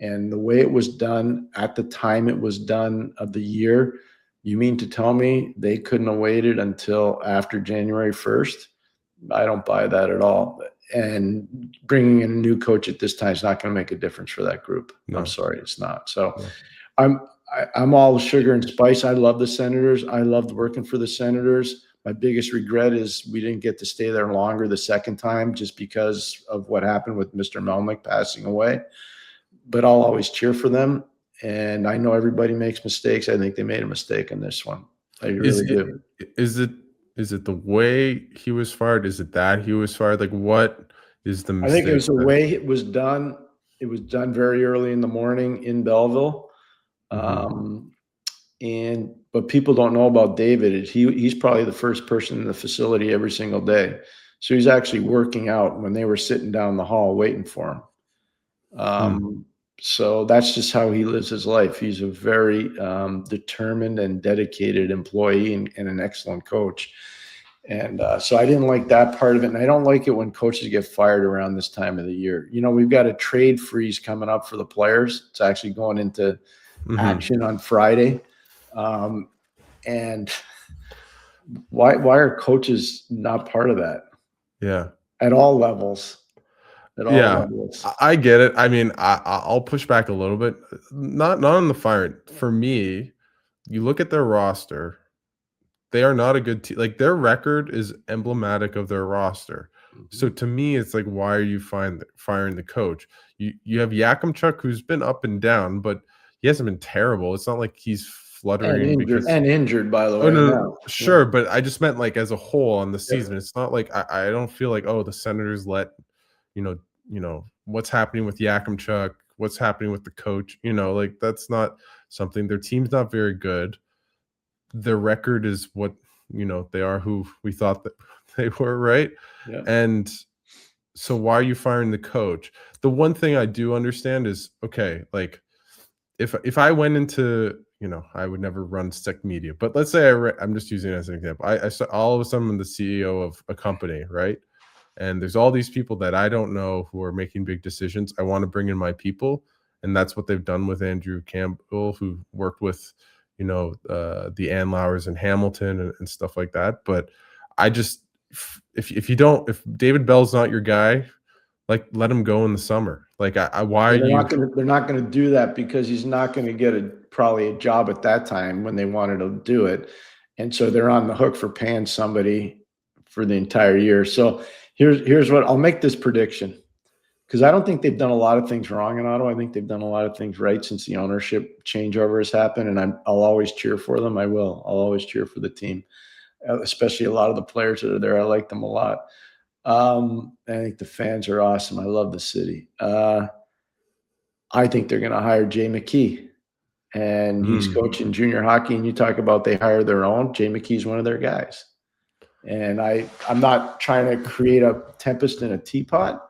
And the way it was done at the time it was done of the year, you mean to tell me they couldn't have waited until after January 1st? I don't buy that at all. And bringing in a new coach at this time is not going to make a difference for that group. I'm
no,
sorry, it's not. So
no.
I'm all sugar and spice. I love the Senators. I loved working for the Senators. My biggest regret is we didn't get to stay there longer the second time just because of what happened with Mr. Melnick passing away. But I'll always cheer for them. And I know everybody makes mistakes. I think they made a mistake in this one. I
Is
really
it
do.
is it is it the way he was fired? Is it that he was fired? Like, what is the
I think it
mistake
was the
that
way it was done. It was done very early in the morning in Belleville.
Mhm.
Um, but people don't know about David. He's probably the first person in the facility every single day. So he's actually working out when they were sitting down the hall waiting for him. So that's just how he lives his life. He's a very determined and dedicated employee and an excellent coach. And so I didn't like that part of it. And I don't like it when coaches get fired around this time of the year. You know, we've got a trade freeze coming up for the players. It's actually going into action on Friday. And why are coaches not part of that?
Yeah.
At all levels.
I get it. I mean, I'll push back a little bit. Not on the firing. For me, you look at their roster. They are not a good team. Like, their record is emblematic of their roster. So to me, it's like, why are you firing the coach? You have Tkachuk, who's been up and down, but he hasn't been terrible. It's not like he's fluttering
and injured, by the way.
No, sure, but I just meant like as a whole on the season. It's not like I don't feel like, oh, the Senators let you know what's happening with Tkachuk, what's happening with the coach. Like, that's not something. Their team's not very good. Their record is what they are, who we thought that they were, right?
Yeah.
And so why are you firing the coach? The one thing I do understand is, okay, like if I went into, I would never run stick media, but let's say I'm just using it as an example. I all of a sudden I'm the CEO of a company, right? And there's all these people that I don't know who are making big decisions. I want to bring in my people, and that's what they've done with Andrew Campbell, who worked with the Anlauers and Hamilton and stuff like that. But I just, if David Bell's not your guy, like, let him go in the summer. Like, why
they're
are you?
They're not going to do that because he's not going to get probably a job at that time when they wanted to do it, and so they're on the hook for paying somebody for the entire year. So here's what I'll make this prediction, because I don't think they've done a lot of things wrong in Ottawa. I think they've done a lot of things right since the ownership changeover has happened, and I'll always cheer for them. I'll always cheer for the team, especially a lot of the players that are there. I like them a lot. I think the fans are awesome. I love the city. I think they're going to hire Jay McKee, and he's coaching junior hockey. And you talk about they hire their own. Jay McKee's one of their guys. And I'm not trying to create a tempest in a teapot,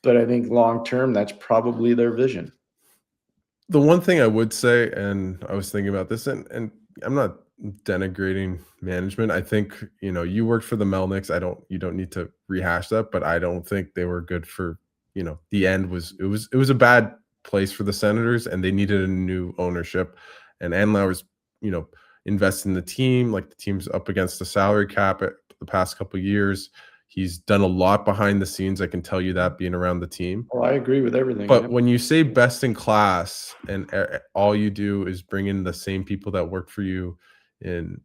but I think long-term, that's probably their vision.
The one thing I would say, and I was thinking about this, and I'm not denigrating management. I think, you worked for the Melnicks. You don't need to rehash that, but I don't think they were good for, the end was a bad place for the Senators, and they needed a new ownership. And Anlauer's, invest in the team. Like, the team's up against the salary cap at the past couple of years. He's done a lot behind the scenes. I can tell you that, being around the team.
Well, I agree with everything.
But when you say best in class, and all you do is bring in the same people that work for you in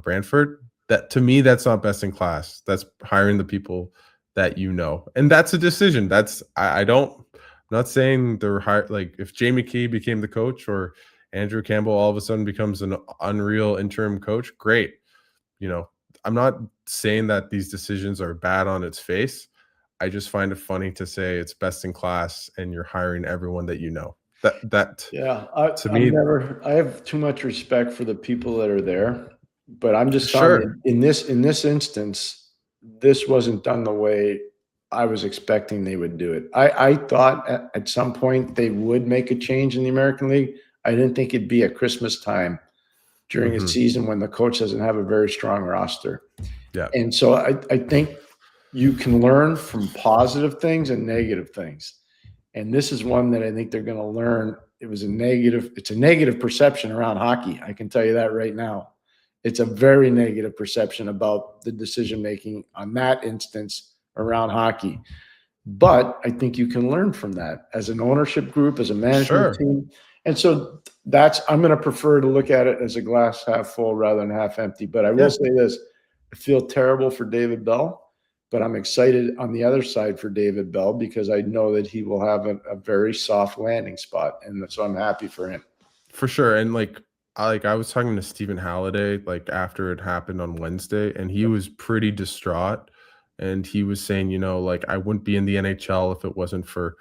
Brantford, that, to me, that's not best in class. That's hiring the people that and that's a decision. That's I'm not saying they're hired. Like, if Jay McKee became the coach, or Andrew Campbell all of a sudden becomes an unreal interim coach, great. I'm not saying that these decisions are bad on its face. I just find it funny to say it's best in class and you're hiring everyone that I
have too much respect for the people that are there, but I'm just telling you, in this instance, this wasn't done the way I was expecting they would do it. I thought at some point they would make a change in the American League. I didn't think it'd be at Christmas time during a season when the coach doesn't have a very strong roster.
Yeah.
And so I think you can learn from positive things and negative things. And this is one that I think they're going to learn. It's a negative perception around hockey. I can tell you that right now. It's a very negative perception about the decision-making on that instance around hockey. But I think you can learn from that as an ownership group, as a management team. And so I'm going to prefer to look at it as a glass half full rather than half empty. But I will say this, I feel terrible for David Bell, but I'm excited on the other side for David Bell, because I know that he will have a very soft landing spot. And so I'm happy for him.
For sure. And I was talking to Stephen Halliday, after it happened on Wednesday, and he was pretty distraught. And he was saying, I wouldn't be in the NHL if it wasn't for,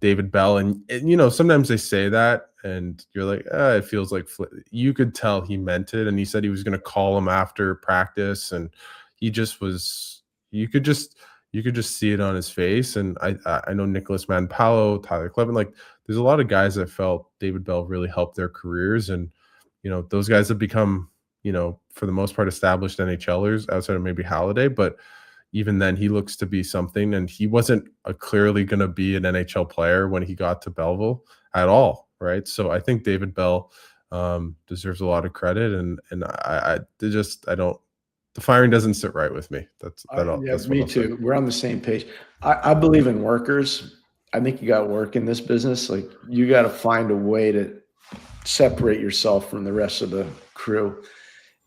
David Bell. And sometimes they say that and you're like, it feels like you could tell he meant it. And he said he was going to call him after practice, and he just was you could just see it on his face. And I know Nicholas Manpalo, Tyler Clevin, like there's a lot of guys that felt David Bell really helped their careers, and those guys have become for the most part established NHLers outside of maybe Halliday, but even then he looks to be something, and he wasn't clearly going to be an NHL player when he got to Belleville at all, right? So I think David Bell deserves a lot of credit, and I don't. The firing doesn't sit right with me. That's
me too. We're on the same page. I believe in workers. I think you got to work in this business. Like you got to find a way to separate yourself from the rest of the crew.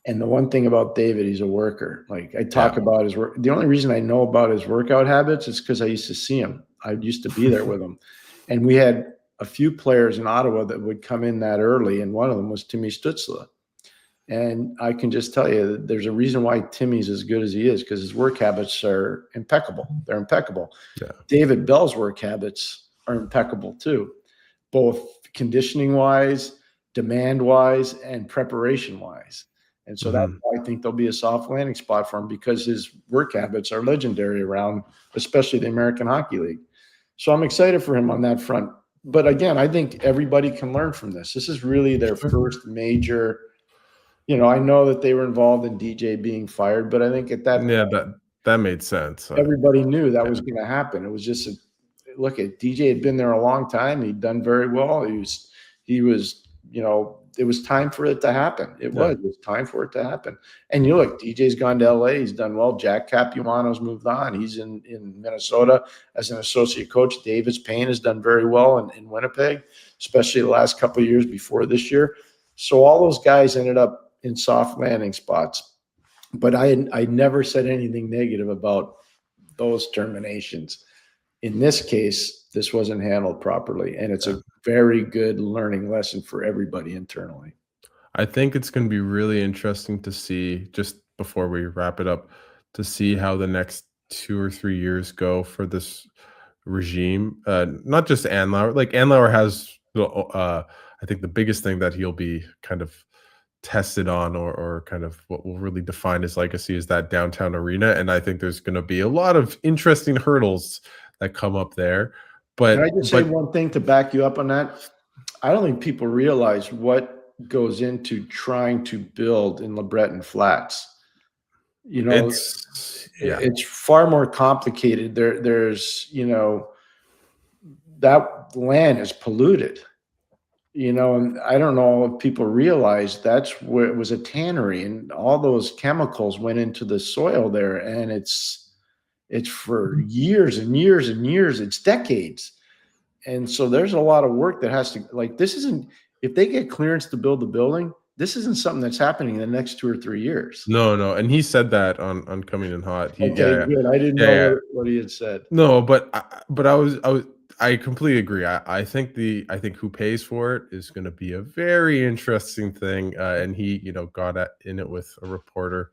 And the one thing about David, he's a worker. Like I talk about his work. The only reason I know about his workout habits is because I used to see him. I used to be there with him. And we had a few players in Ottawa that would come in that early, and one of them was Timmy Stützle. And I can just tell you that there's a reason why Timmy's as good as he is, because his work habits are impeccable. They're impeccable. Yeah. David Bell's work habits are impeccable too, both conditioning-wise, demand-wise, and preparation-wise. And so that's why I think there'll be a soft landing spot for him, because his work habits are legendary around, especially the American Hockey League. So I'm excited for him on that front. But again, I think everybody can learn from this. This is really their first major. I know that they were involved in DJ being fired, but I think at that point,
that made sense.
Everybody knew that was going to happen. It was just look at DJ had been there a long time. He'd done very well. He was, it was time for it to happen. It was time for it to happen. And look, DJ's gone to LA. He's done well. Jack Capuano's moved on. He's in Minnesota as an associate coach. Davis Payne has done very well in Winnipeg, especially the last couple of years before this year. So all those guys ended up in soft landing spots. But I never said anything negative about those terminations. In this case, this wasn't handled properly, and it's a very good learning lesson for everybody internally.
I think it's going to be really interesting to see, just before we wrap it up, to see how the next 2 or 3 years go for this regime. Not just Andlauer. Like Andlauer has, I think the biggest thing that he'll be kind of tested on, or kind of what will really define his legacy, is that downtown arena. And I think there's going to be a lot of interesting hurdles that come up there. But
can I just say one thing to back you up on that? I don't think people realize what goes into trying to build in LeBreton Flats. It's far more complicated. There's that land is polluted. And I don't know if people realize that's where it was a tannery, and all those chemicals went into the soil there, and it's for years and years and years. It's decades. And so there's a lot of work that has to, this isn't, if they get clearance to build the building, this isn't something that's happening in the next 2 or 3 years.
No. And he said that on Coming in Hot.
Good. I didn't know what he had said.
No, but I completely agree. I think who pays for it is going to be a very interesting thing. And he, got in it with a reporter,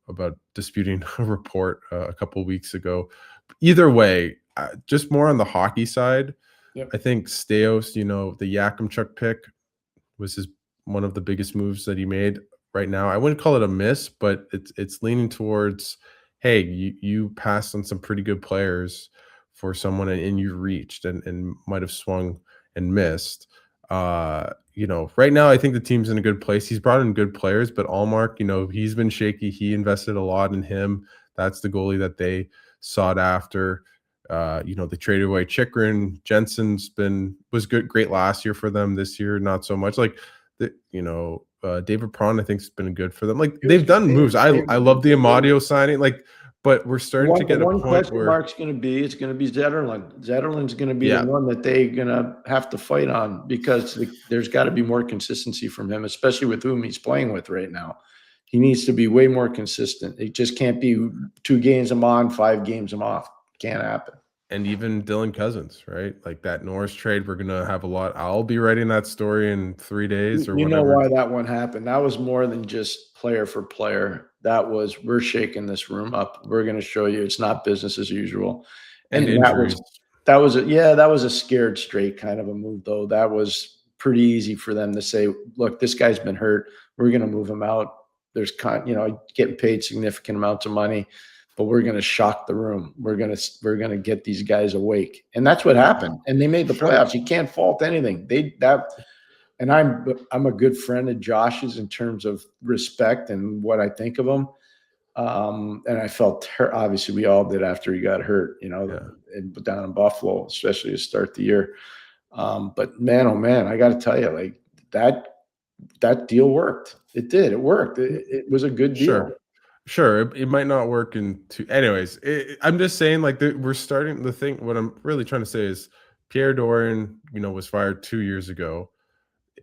about disputing a report a couple of weeks ago. Either way, just more on the hockey side. Yep. I think Staios, the Yakimchuk pick was one of the biggest moves that he made right now. I wouldn't call it a miss, but it's leaning towards, hey, you passed on some pretty good players for someone, and you reached and might have swung and missed. Right now I think the team's in a good place. He's brought in good players, but Ullmark, he's been shaky. He invested a lot in him. That's the goalie that they sought after. They traded away Chychrun. Jensen's was great last year for them. This year, not so much. David Prawn, I think, has been good for them. They've done moves. I love the Amadio signing. But we're starting to get a point where it's
going to be Zetterlund. Zetterlund's going to be the one that they're going to have to fight on, because there's got to be more consistency from him, especially with whom he's playing with right now. He needs to be way more consistent. It just can't be 2 games I'm on, 5 games I'm off. Can't happen.
And even Dylan Cousins, right? Like that Norris trade, we're going to have a lot. I'll be writing that story in 3 days or whatever.
You know why that one happened? That was more than just player for player. That was, we're shaking this room up. We're going to show you it's not business as usual.
And injuries.
That was a scared straight kind of a move, though. That was pretty easy for them to say, look, this guy's been hurt. We're going to move him out. There's getting paid significant amounts of money. but we're going to shock the room. We're going to get these guys awake. And that's what happened. And they made the playoffs. You can't fault anything. And I'm a good friend of Josh's in terms of respect and what I think of him. And I felt obviously we all did after he got hurt, down in Buffalo, especially to start the year. But man, oh man, I got to tell you, like that deal worked. It did. It worked. It was a good deal.
Sure. It might not work anyways. I'm just saying, like, we're starting the thing. What I'm really trying to say is Pierre Dorion, was fired 2 years ago.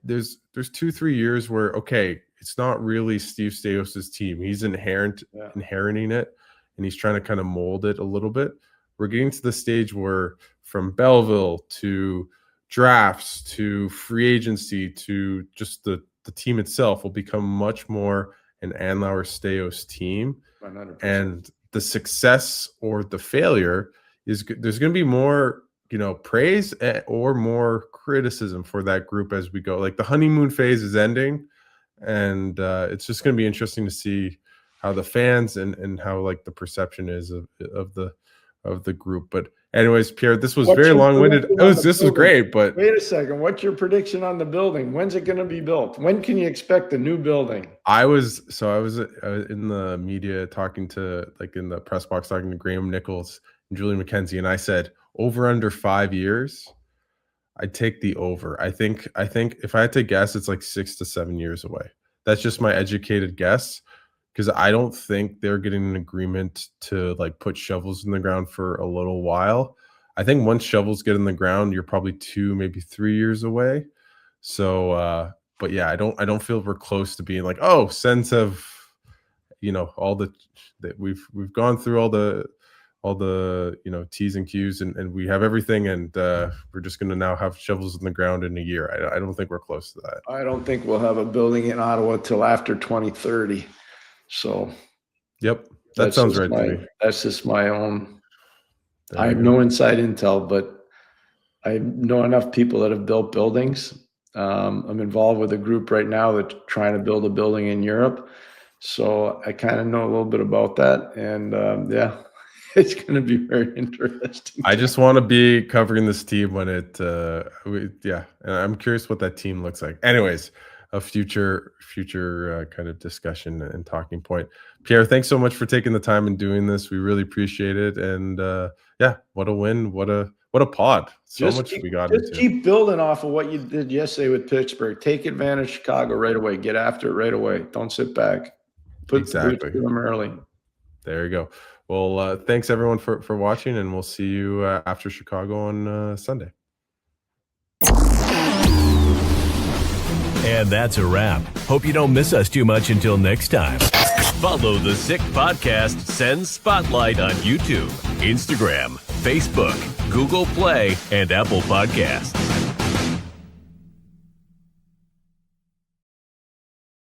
There's 2-3 years where, okay, it's not really Steve Staios' team. He's inheriting it, and he's trying to kind of mold it a little bit. We're getting to the stage where from Belleville to drafts to free agency to just the team itself will become much more an Andlauer Staios team. 100%. And the success or the failure is there's going to be more praise or more criticism for that group as we go. Like the honeymoon phase is ending, and it's just going to be interesting to see how the fans and how like the perception is of the group. But anyways, Pierre, this was very long-winded. This was great, but
wait a second. What's your prediction on the building? When's it going to be built? When can you expect the new building?
I was in the media talking to, like, in the press box, talking to Graham Nichols and Julie McKenzie, and I said over under 5 years. I'd take the over. I think if I had to guess, it's like 6 to 7 years away. That's just my educated guess, because I don't think they're getting an agreement to like put shovels in the ground for a little while. I think once shovels get in the ground, you're probably 2, maybe 3 years away. So, but yeah, I don't feel we're close to being like, oh, Sens have, all that we've gone through all the T's and Q's and we have everything, and we're just going to now have shovels in the ground in a year. I don't think we're close to that.
I don't think we'll have a building in Ottawa till after 2030. So,
yep, that sounds right to me.
That's just my own. I have no inside intel, but I know enough people that have built buildings. I'm involved with a group right now that's trying to build a building in Europe. So I kind of know a little bit about that. And it's going to be very interesting.
I just want to be covering this team when and I'm curious what that team looks like. Anyways, a future kind of discussion and talking point. Pierre, thanks so much for taking the time and doing this. We really appreciate it. And what a win. What a pod. We got into.
Just keep building off of what you did yesterday with Pittsburgh. Take advantage of Chicago right away. Get after it right away. Don't sit back. Put them early.
There you go. Well, thanks everyone for watching, and we'll see you after Chicago on Sunday.
And that's a wrap. Hope you don't miss us too much until next time. Follow the Sick Podcast Sens Spotlight on YouTube, Instagram, Facebook, Google Play, and Apple Podcasts.